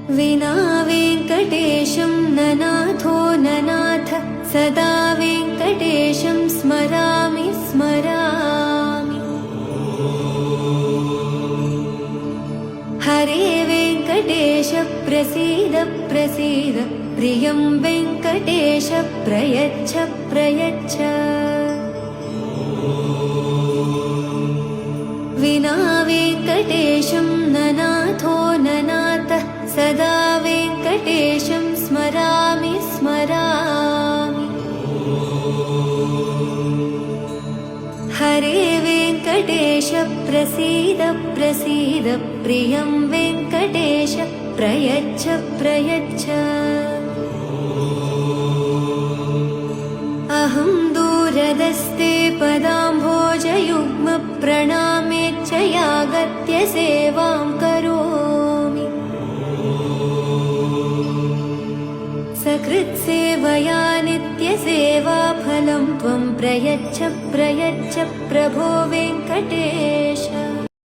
विना वेङ्कटेशं ननाथो ननाथ सदा वेङ्कटेशं स्मरामि स्मरामि। हरे वेङ्कटेश प्रसीद प्रसीद प्रियं वेङ्कटेश प्रयच्छ प्रयच्छ। विना वेङ्कटेशं ननाथो ननाथ सदा वेङ्कटेशं स्मरामि स्मरामि। हरे वेङ्कटेश प्रसीद प्रसीद प्रियं वेङ्कटेश प्रयच्छ प्रयच्छ। अहं दूरदस्ते पदाम्भोजयुग्म प्रणामेच्च यागत्य सेवां करोमि। सकृत्सेवया नित्यसेवाफलं त्वं प्रयच्छ प्रयच्छ प्रभो वेङ्कटेश।